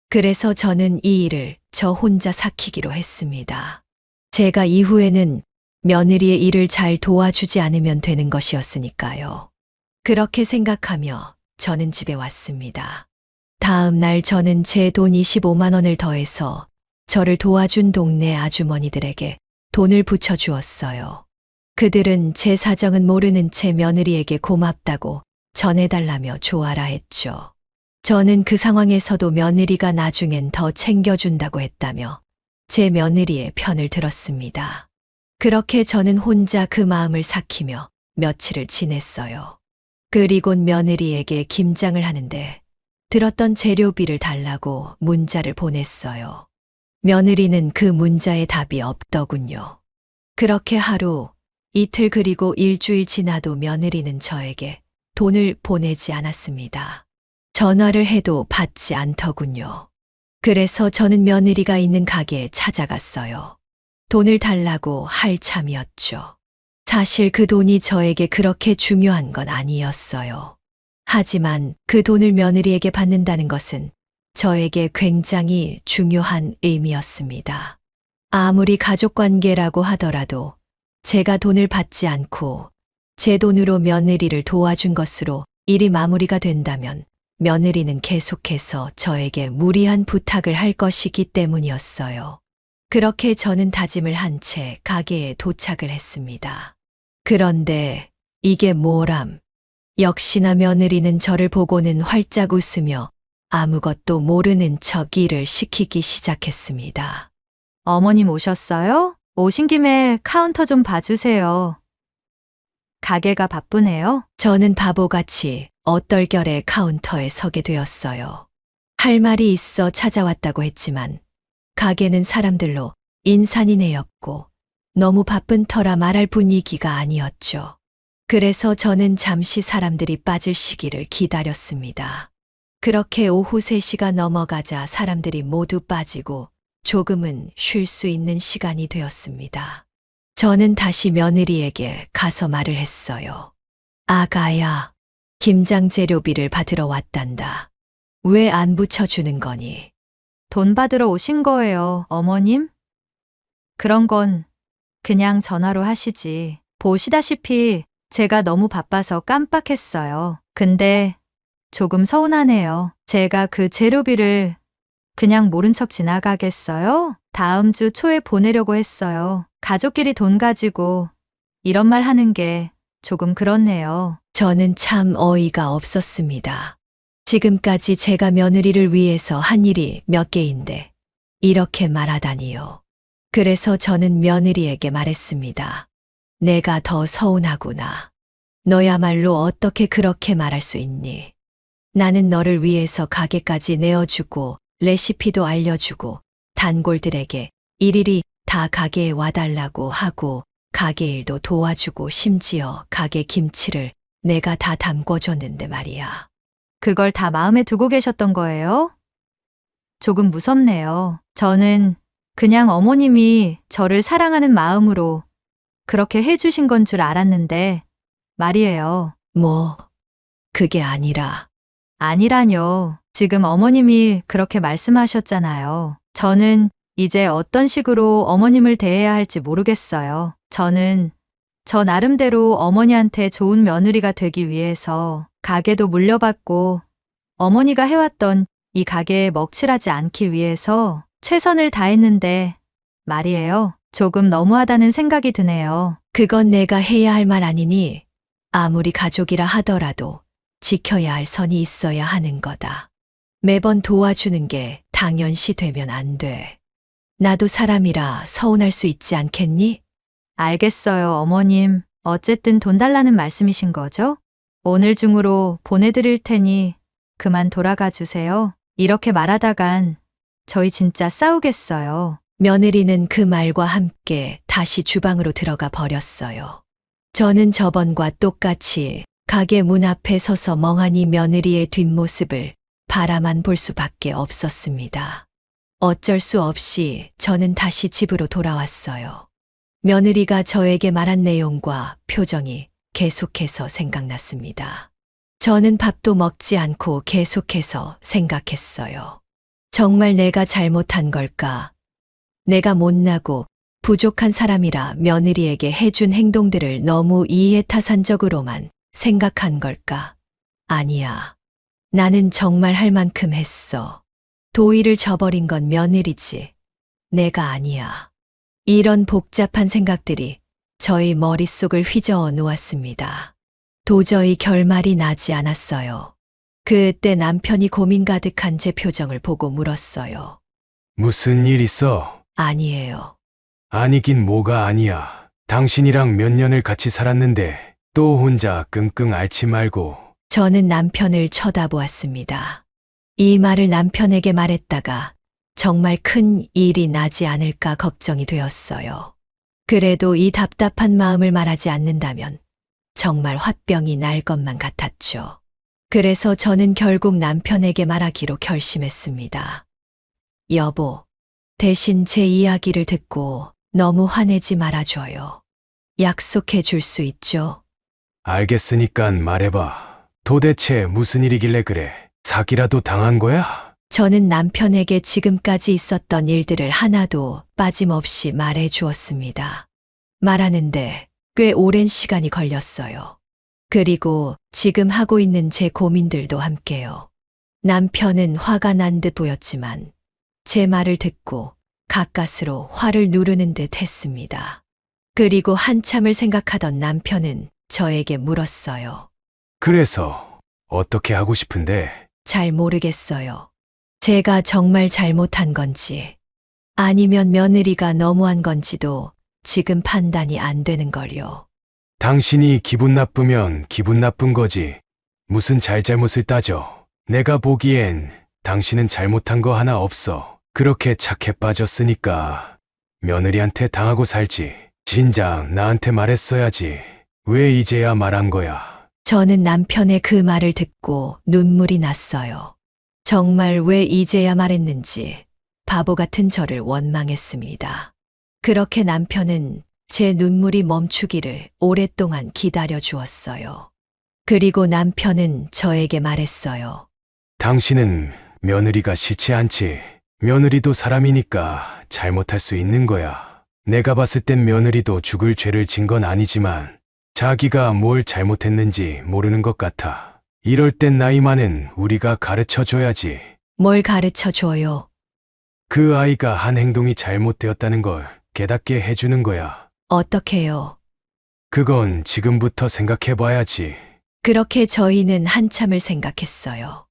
그래서 저는 이 일을 저 혼자 삭히기로 했습니다. 제가 이후에는 며느리의 일을 잘 도와주지 않으면 되는 것이었으니까요. 그렇게 생각하며 저는 집에 왔습니다. 다음 날 저는 제 돈 25만 원을 더해서 저를 도와준 동네 아주머니들에게 돈을 붙여주었어요. 그들은 제 사정은 모르는 채 며느리에게 고맙다고 전해달라며 좋아라 했죠. 저는 그 상황에서도 며느리가 나중엔 더 챙겨준다고 했다며 제 며느리의 편을 들었습니다. 그렇게 저는 혼자 그 마음을 삭히며 며칠을 지냈어요. 그리곤 며느리에게 김장을 하는데 들었던 재료비를 달라고 문자를 보냈어요. 며느리는 그 문자에 답이 없더군요. 그렇게 하루, 이틀 그리고 일주일 지나도 며느리는 저에게 돈을 보내지 않았습니다. 전화를 해도 받지 않더군요. 그래서 저는 며느리가 있는 가게에 찾아갔어요. 돈을 달라고 할 참이었죠. 사실 그 돈이 저에게 그렇게 중요한 건 아니었어요. 하지만 그 돈을 며느리에게 받는다는 것은 저에게 굉장히 중요한 의미였습니다. 아무리 가족 관계라고 하더라도 제가 돈을 받지 않고 제 돈으로 며느리를 도와준 것으로 일이 마무리가 된다면 며느리는 계속해서 저에게 무리한 부탁을 할 것이기 때문이었어요. 그렇게 저는 다짐을 한 채 가게에 도착을 했습니다. 그런데 이게 뭐람? 역시나 며느리는 저를 보고는 활짝 웃으며 아무것도 모르는 척 일을 시키기 시작했습니다. 어머님 오셨어요? 오신 김에 카운터 좀 봐주세요. 가게가 바쁘네요. 저는 바보같이 얼떨결에 카운터에 서게 되었어요. 할 말이 있어 찾아왔다고 했지만 가게는 사람들로 인산이네였고 너무 바쁜 터라 말할 분위기가 아니었죠. 그래서 저는 잠시 사람들이 빠질 시기를 기다렸습니다. 그렇게 오후 3시가 넘어가자 사람들이 모두 빠지고 조금은 쉴 수 있는 시간이 되었습니다. 저는 다시 며느리에게 가서 말을 했어요. 아가야, 김장 재료비를 받으러 왔단다. 왜 안 붙여주는 거니? 돈 받으러 오신 거예요, 어머님? 그런 건 그냥 전화로 하시지. 보시다시피 제가 너무 바빠서 깜빡했어요. 근데 조금 서운하네요. 제가 그 재료비를 그냥 모른 척 지나가겠어요? 다음 주 초에 보내려고 했어요. 가족끼리 돈 가지고 이런 말 하는 게 조금 그렇네요. 저는 참 어이가 없었습니다. 지금까지 제가 며느리를 위해서 한 일이 몇 개인데 이렇게 말하다니요. 그래서 저는 며느리에게 말했습니다. 내가 더 서운하구나. 너야말로 어떻게 그렇게 말할 수 있니? 나는 너를 위해서 가게까지 내어주고 레시피도 알려주고 단골들에게 일일이 다 가게에 와달라고 하고 가게 일도 도와주고 심지어 가게 김치를 내가 다 담궈줬는데 말이야. 그걸 다 마음에 두고 계셨던 거예요? 조금 무섭네요. 저는 그냥 어머님이 저를 사랑하는 마음으로 그렇게 해주신 건 줄 알았는데 말이에요. 뭐, 그게 아니라 아니라뇨. 지금 어머님이 그렇게 말씀하셨잖아요. 저는 이제 어떤 식으로 어머님을 대해야 할지 모르겠어요. 저는 저 나름대로 어머니한테 좋은 며느리가 되기 위해서 가게도 물려받고 어머니가 해왔던 이 가게에 먹칠하지 않기 위해서 최선을 다했는데 말이에요. 조금 너무하다는 생각이 드네요. 그건 내가 해야 할 말 아니니 아무리 가족이라 하더라도 지켜야 할 선이 있어야 하는 거다. 매번 도와주는 게 당연시 되면 안 돼. 나도 사람이라 서운할 수 있지 않겠니? 알겠어요, 어머님. 어쨌든 돈 달라는 말씀이신 거죠? 오늘 중으로 보내드릴 테니 그만 돌아가 주세요. 이렇게 말하다간 저희 진짜 싸우겠어요. 며느리는 그 말과 함께 다시 주방으로 들어가 버렸어요. 저는 저번과 똑같이 가게 문 앞에 서서 멍하니 며느리의 뒷모습을 바라만 볼 수밖에 없었습니다. 어쩔 수 없이 저는 다시 집으로 돌아왔어요. 며느리가 저에게 말한 내용과 표정이 계속해서 생각났습니다. 저는 밥도 먹지 않고 계속해서 생각했어요. 정말 내가 잘못한 걸까? 내가 못나고 부족한 사람이라 며느리에게 해준 행동들을 너무 이해타산적으로만 생각한 걸까? 아니야. 나는 정말 할 만큼 했어. 도의를 저버린 건 며느리지. 내가 아니야. 이런 복잡한 생각들이 저의 머릿속을 휘저어 놓았습니다. 도저히 결말이 나지 않았어요. 그때 남편이 고민 가득한 제 표정을 보고 물었어요. 무슨 일 있어? 아니에요. 아니긴 뭐가 아니야. 당신이랑 몇 년을 같이 살았는데 또 혼자 끙끙 앓지 말고. 저는 남편을 쳐다보았습니다. 이 말을 남편에게 말했다가 정말 큰 일이 나지 않을까 걱정이 되었어요. 그래도 이 답답한 마음을 말하지 않는다면 정말 화병이 날 것만 같았죠. 그래서 저는 결국 남편에게 말하기로 결심했습니다. 여보, 대신 제 이야기를 듣고 너무 화내지 말아줘요. 약속해 줄 수 있죠? 알겠으니까 말해봐. 도대체 무슨 일이길래 그래? 사기라도 당한 거야? 저는 남편에게 지금까지 있었던 일들을 하나도 빠짐없이 말해 주었습니다. 말하는데 꽤 오랜 시간이 걸렸어요. 그리고 지금 하고 있는 제 고민들도 함께요. 남편은 화가 난 듯 보였지만 제 말을 듣고 가까스로 화를 누르는 듯 했습니다. 그리고 한참을 생각하던 남편은 저에게 물었어요. 그래서 어떻게 하고 싶은데? 잘 모르겠어요. 제가 정말 잘못한 건지 아니면 며느리가 너무한 건지도 지금 판단이 안 되는 걸요. 당신이 기분 나쁘면 기분 나쁜 거지. 무슨 잘잘못을 따져. 내가 보기엔 당신은 잘못한 거 하나 없어. 그렇게 착해 빠졌으니까 며느리한테 당하고 살지. 진작 나한테 말했어야지. 왜 이제야 말한 거야? 저는 남편의 그 말을 듣고 눈물이 났어요. 정말 왜 이제야 말했는지 바보 같은 저를 원망했습니다. 그렇게 남편은 제 눈물이 멈추기를 오랫동안 기다려 주었어요. 그리고 남편은 저에게 말했어요. 당신은 며느리가 싫지 않지. 며느리도 사람이니까 잘못할 수 있는 거야. 내가 봤을 땐 며느리도 죽을 죄를 진 건 아니지만 자기가 뭘 잘못했는지 모르는 것 같아. 이럴 땐 나이 많은 우리가 가르쳐 줘야지. 뭘 가르쳐 줘요? 그 아이가 한 행동이 잘못되었다는 걸 깨닫게 해주는 거야. 어떻게요? 그건 지금부터 생각해 봐야지. 그렇게 저희는 한참을 생각했어요.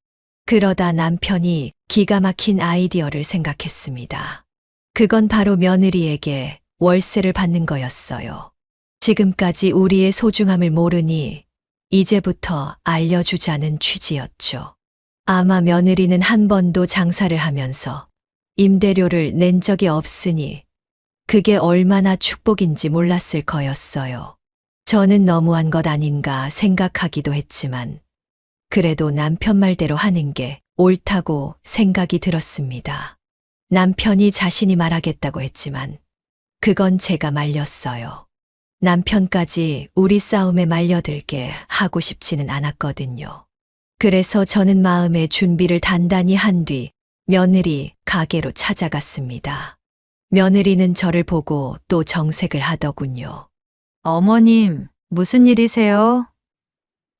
그러다 남편이 기가 막힌 아이디어를 생각했습니다. 그건 바로 며느리에게 월세를 받는 거였어요. 지금까지 우리의 소중함을 모르니 이제부터 알려주자는 취지였죠. 아마 며느리는 한 번도 장사를 하면서 임대료를 낸 적이 없으니 그게 얼마나 축복인지 몰랐을 거였어요. 저는 너무한 것 아닌가 생각하기도 했지만 그래도 남편 말대로 하는 게 옳다고 생각이 들었습니다. 남편이 자신이 말하겠다고 했지만 그건 제가 말렸어요. 남편까지 우리 싸움에 말려들게 하고 싶지는 않았거든요. 그래서 저는 마음의 준비를 단단히 한 뒤 며느리 가게로 찾아갔습니다. 며느리는 저를 보고 또 정색을 하더군요. 어머님, 무슨 일이세요?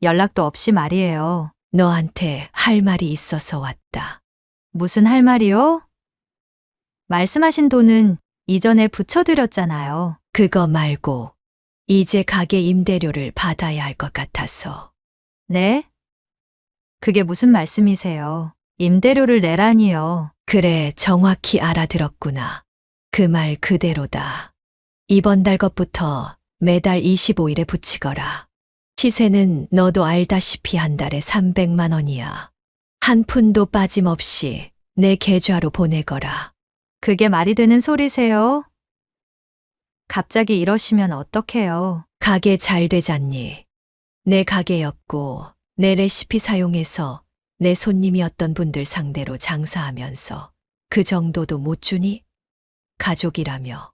연락도 없이 말이에요. 너한테 할 말이 있어서 왔다. 무슨 할 말이요? 말씀하신 돈은 이전에 붙여드렸잖아요. 그거 말고 이제 가게 임대료를 받아야 할 것 같아서. 네? 그게 무슨 말씀이세요? 임대료를 내라니요. 그래, 정확히 알아들었구나. 그 말 그대로다. 이번 달 것부터 매달 25일에 붙이거라. 시세는 너도 알다시피 한 달에 300만 원이야. 한 푼도 빠짐없이 내 계좌로 보내거라. 그게 말이 되는 소리세요? 갑자기 이러시면 어떡해요? 가게 잘 되잖니. 내 가게였고 내 레시피 사용해서 내 손님이었던 분들 상대로 장사하면서 그 정도도 못 주니? 가족이라며.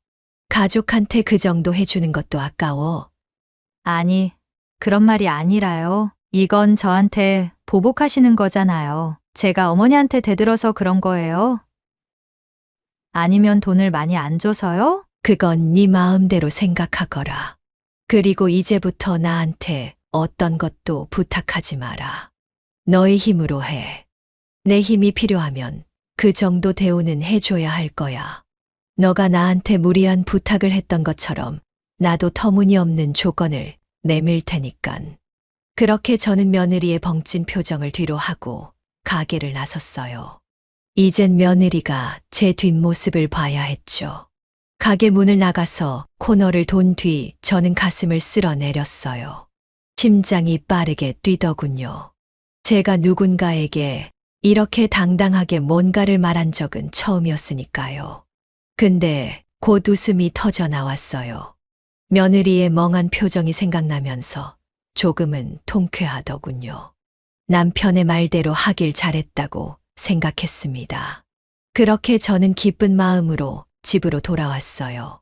가족한테 그 정도 해주는 것도 아까워. 아니, 그런 말이 아니라요. 이건 저한테 보복하시는 거잖아요. 제가 어머니한테 대들어서 그런 거예요? 아니면 돈을 많이 안 줘서요? 그건 네 마음대로 생각하거라. 그리고 이제부터 나한테 어떤 것도 부탁하지 마라. 너의 힘으로 해. 내 힘이 필요하면 그 정도 대우는 해줘야 할 거야. 너가 나한테 무리한 부탁을 했던 것처럼 나도 터무니없는 조건을 내밀 테니깐. 그렇게 저는 며느리의 벙찐 표정을 뒤로 하고 가게를 나섰어요. 이젠 며느리가 제 뒷모습을 봐야 했죠. 가게 문을 나가서 코너를 돈 뒤 저는 가슴을 쓸어내렸어요. 심장이 빠르게 뛰더군요. 제가 누군가에게 이렇게 당당하게 뭔가를 말한 적은 처음이었으니까요. 근데 곧 웃음이 터져 나왔어요. 며느리의 멍한 표정이 생각나면서 조금은 통쾌하더군요. 남편의 말대로 하길 잘했다고 생각했습니다. 그렇게 저는 기쁜 마음으로 집으로 돌아왔어요.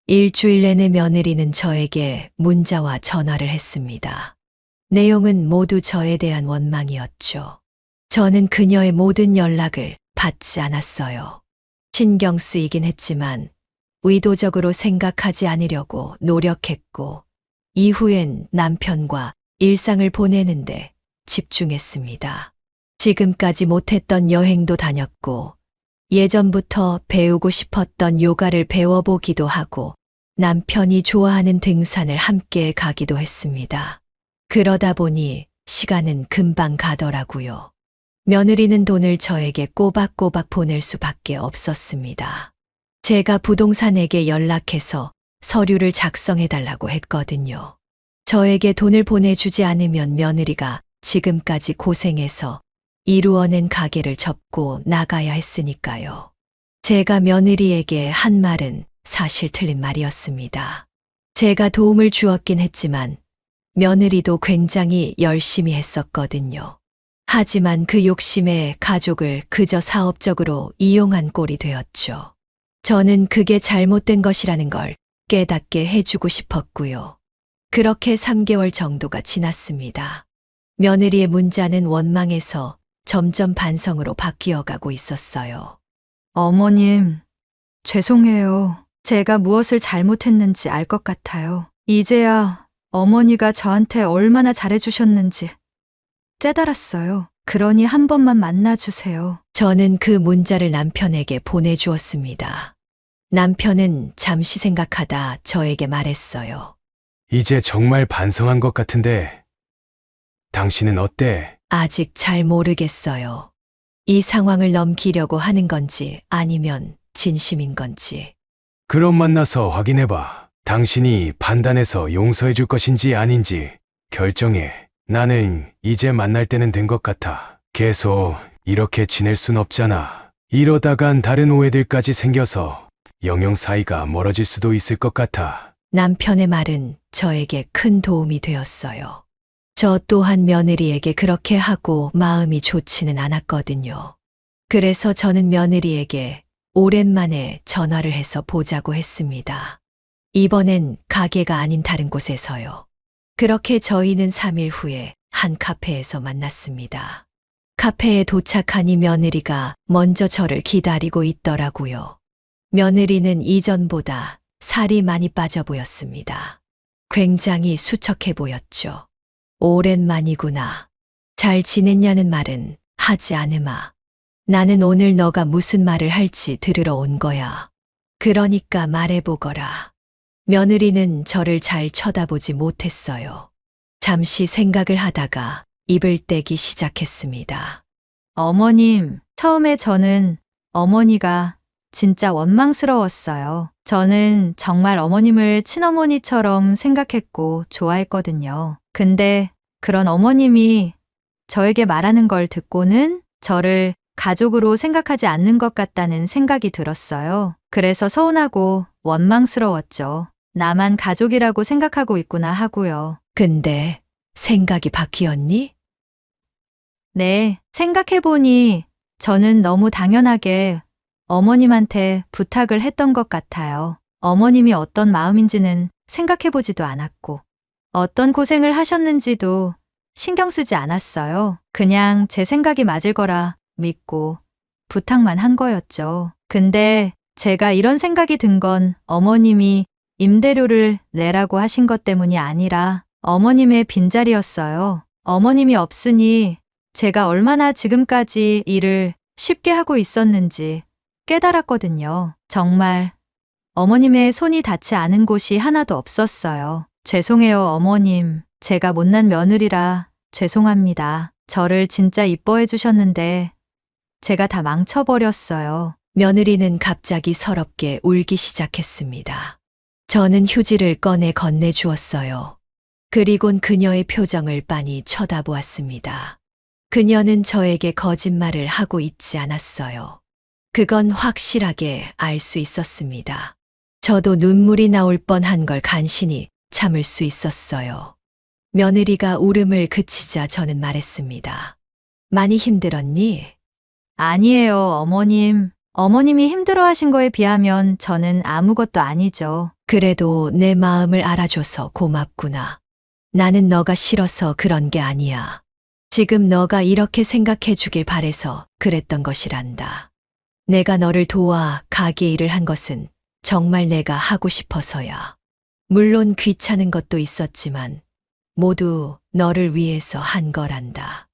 일주일 내내 며느리는 저에게 문자와 전화를 했습니다. 내용은 모두 저에 대한 원망이었죠. 저는 그녀의 모든 연락을 받지 않았어요. 신경 쓰이긴 했지만 의도적으로 생각하지 않으려고 노력했고, 이후엔 남편과 일상을 보내는데 집중했습니다. 지금까지 못했던 여행도 다녔고, 예전부터 배우고 싶었던 요가를 배워보기도 하고, 남편이 좋아하는 등산을 함께 가기도 했습니다. 그러다 보니 시간은 금방 가더라고요. 며느리는 돈을 저에게 꼬박꼬박 보낼 수밖에 없었습니다. 제가 부동산에게 연락해서 서류를 작성해달라고 했거든요. 저에게 돈을 보내주지 않으면 며느리가 지금까지 고생해서 이루어낸 가게를 접고 나가야 했으니까요. 제가 며느리에게 한 말은 사실 틀린 말이었습니다. 제가 도움을 주었긴 했지만 며느리도 굉장히 열심히 했었거든요. 하지만 그 욕심에 가족을 그저 사업적으로 이용한 꼴이 되었죠. 저는 그게 잘못된 것이라는 걸 깨닫게 해주고 싶었고요. 그렇게 3개월 정도가 지났습니다. 며느리의 문자는 원망에서 점점 반성으로 바뀌어가고 있었어요. 어머님, 죄송해요. 제가 무엇을 잘못했는지 알 것 같아요. 이제야 어머니가 저한테 얼마나 잘해주셨는지 깨달았어요. 그러니 한 번만 만나주세요. 저는 그 문자를 남편에게 보내주었습니다. 남편은 잠시 생각하다 저에게 말했어요. 이제 정말 반성한 것 같은데, 당신은 어때? 아직 잘 모르겠어요. 이 상황을 넘기려고 하는 건지 아니면 진심인 건지. 그럼 만나서 확인해봐. 당신이 판단해서 용서해 줄 것인지 아닌지 결정해. 나는 이제 만날 때는 된 것 같아. 계속 이렇게 지낼 순 없잖아. 이러다간 다른 오해들까지 생겨서 영영 사이가 멀어질 수도 있을 것 같아. 남편의 말은 저에게 큰 도움이 되었어요. 저 또한 며느리에게 그렇게 하고 마음이 좋지는 않았거든요. 그래서 저는 며느리에게 오랜만에 전화를 해서 보자고 했습니다. 이번엔 가게가 아닌 다른 곳에서요. 그렇게 저희는 3일 후에 한 카페에서 만났습니다. 카페에 도착하니 며느리가 먼저 저를 기다리고 있더라고요. 며느리는 이전보다 살이 많이 빠져 보였습니다. 굉장히 수척해 보였죠. 오랜만이구나. 잘 지냈냐는 말은 하지 않으마. 나는 오늘 너가 무슨 말을 할지 들으러 온 거야. 그러니까 말해보거라. 며느리는 저를 잘 쳐다보지 못했어요. 잠시 생각을 하다가 입을 떼기 시작했습니다. 어머님, 처음에 저는 어머니가 진짜 원망스러웠어요. 저는 정말 어머님을 친어머니처럼 생각했고 좋아했거든요. 근데 그런 어머님이 저에게 말하는 걸 듣고는 저를 가족으로 생각하지 않는 것 같다는 생각이 들었어요. 그래서 서운하고 원망스러웠죠. 나만 가족이라고 생각하고 있구나 하고요. 근데 생각이 바뀌었니? 네, 생각해보니 저는 너무 당연하게 어머님한테 부탁을 했던 것 같아요. 어머님이 어떤 마음인지는 생각해보지도 않았고, 어떤 고생을 하셨는지도 신경 쓰지 않았어요. 그냥 제 생각이 맞을 거라 믿고 부탁만 한 거였죠. 근데 제가 이런 생각이 든 건 어머님이 임대료를 내라고 하신 것 때문이 아니라 어머님의 빈자리였어요. 어머님이 없으니 제가 얼마나 지금까지 일을 쉽게 하고 있었는지 깨달았거든요. 정말 어머님의 손이 닿지 않은 곳이 하나도 없었어요. 죄송해요, 어머님. 제가 못난 며느리라 죄송합니다. 저를 진짜 이뻐해 주셨는데 제가 다 망쳐버렸어요. 며느리는 갑자기 서럽게 울기 시작했습니다. 저는 휴지를 꺼내 건네주었어요. 그리곤 그녀의 표정을 빤히 쳐다보았습니다. 그녀는 저에게 거짓말을 하고 있지 않았어요. 그건 확실하게 알 수 있었습니다. 저도 눈물이 나올 뻔한 걸 간신히 참을 수 있었어요. 며느리가 울음을 그치자 저는 말했습니다. 많이 힘들었니? 아니에요, 어머님. 어머님이 힘들어하신 거에 비하면 저는 아무것도 아니죠. 그래도 내 마음을 알아줘서 고맙구나. 나는 너가 싫어서 그런 게 아니야. 지금 너가 이렇게 생각해 주길 바래서 그랬던 것이란다. 내가 너를 도와 가게 일을 한 것은 정말 내가 하고 싶어서야. 물론 귀찮은 것도 있었지만 모두 너를 위해서 한 거란다.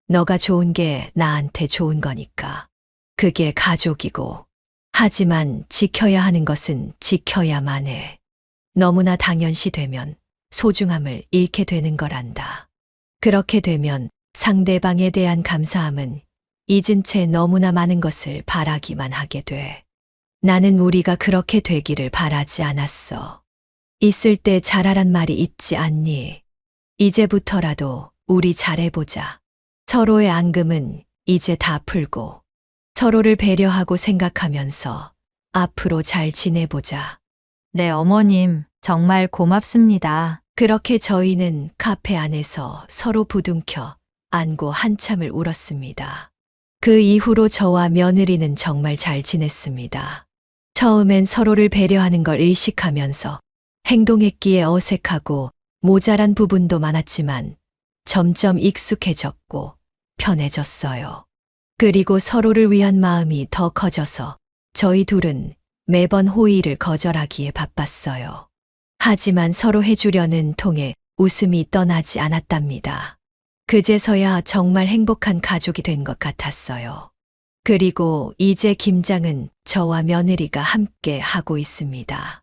너가 좋은 게 나한테 좋은 거니까. 그게 가족이고. 하지만 지켜야 하는 것은 지켜야만 해. 너무나 당연시 되면 소중함을 잃게 되는 거란다. 그렇게 되면 상대방에 대한 감사함은 잊은 채 너무나 많은 것을 바라기만 하게 돼. 나는 우리가 그렇게 되기를 바라지 않았어. 있을 때 잘하란 말이 있지 않니? 이제부터라도 우리 잘해보자. 서로의 앙금은 이제 다 풀고 서로를 배려하고 생각하면서 앞으로 잘 지내보자. 네, 어머님. 정말 고맙습니다. 그렇게 저희는 카페 안에서 서로 부둥켜 안고 한참을 울었습니다. 그 이후로 저와 며느리는 정말 잘 지냈습니다. 처음엔 서로를 배려하는 걸 의식하면서 행동했기에 어색하고 모자란 부분도 많았지만 점점 익숙해졌고 편해졌어요. 그리고 서로를 위한 마음이 더 커져서 저희 둘은 매번 호의를 거절하기에 바빴어요. 하지만 서로 해주려는 통에 웃음이 떠나지 않았답니다. 그제서야 정말 행복한 가족이 된 것 같았어요. 그리고 이제 김장은 저와 며느리가 함께 하고 있습니다.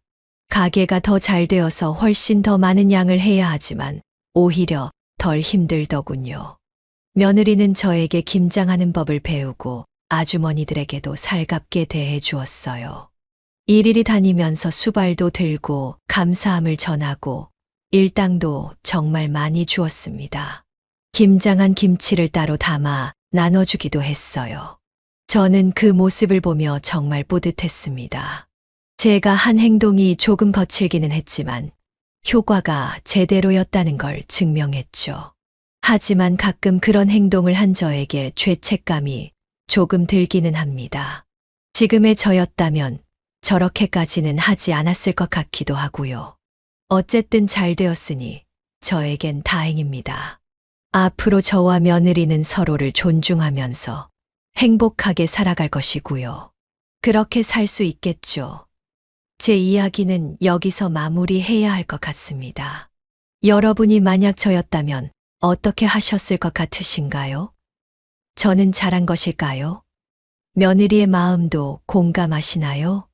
가게가 더 잘 되어서 훨씬 더 많은 양을 해야 하지만 오히려 덜 힘들더군요. 며느리는 저에게 김장하는 법을 배우고 아주머니들에게도 살갑게 대해 주었어요. 일일이 다니면서 수발도 들고 감사함을 전하고 일당도 정말 많이 주었습니다. 김장한 김치를 따로 담아 나눠주기도 했어요. 저는 그 모습을 보며 정말 뿌듯했습니다. 제가 한 행동이 조금 거칠기는 했지만 효과가 제대로였다는 걸 증명했죠. 하지만 가끔 그런 행동을 한 저에게 죄책감이 조금 들기는 합니다. 지금의 저였다면 저렇게까지는 하지 않았을 것 같기도 하고요. 어쨌든 잘 되었으니 저에겐 다행입니다. 앞으로 저와 며느리는 서로를 존중하면서 행복하게 살아갈 것이고요. 그렇게 살 수 있겠죠. 제 이야기는 여기서 마무리해야 할 것 같습니다. 여러분이 만약 저였다면 어떻게 하셨을 것 같으신가요? 저는 잘한 것일까요? 며느리의 마음도 공감하시나요?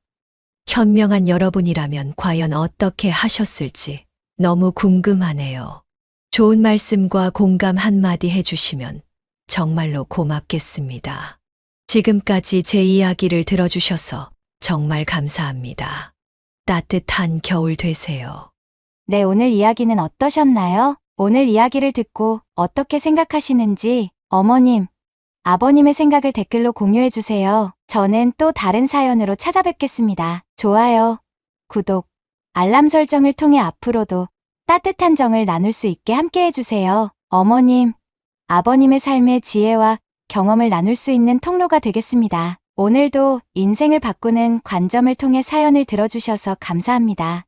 현명한 여러분이라면 과연 어떻게 하셨을지 너무 궁금하네요. 좋은 말씀과 공감 한마디 해주시면 정말로 고맙겠습니다. 지금까지 제 이야기를 들어주셔서 정말 감사합니다. 따뜻한 겨울 되세요. 네, 오늘 이야기는 어떠셨나요? 오늘 이야기를 듣고 어떻게 생각하시는지 어머님, 아버님의 생각을 댓글로 공유해주세요. 저는 또 다른 사연으로 찾아뵙겠습니다. 좋아요, 구독, 알람 설정을 통해 앞으로도 따뜻한 정을 나눌 수 있게 함께 해주세요. 어머님, 아버님의 삶의 지혜와 경험을 나눌 수 있는 통로가 되겠습니다. 오늘도 인생을 바꾸는 관점을 통해 사연을 들어주셔서 감사합니다.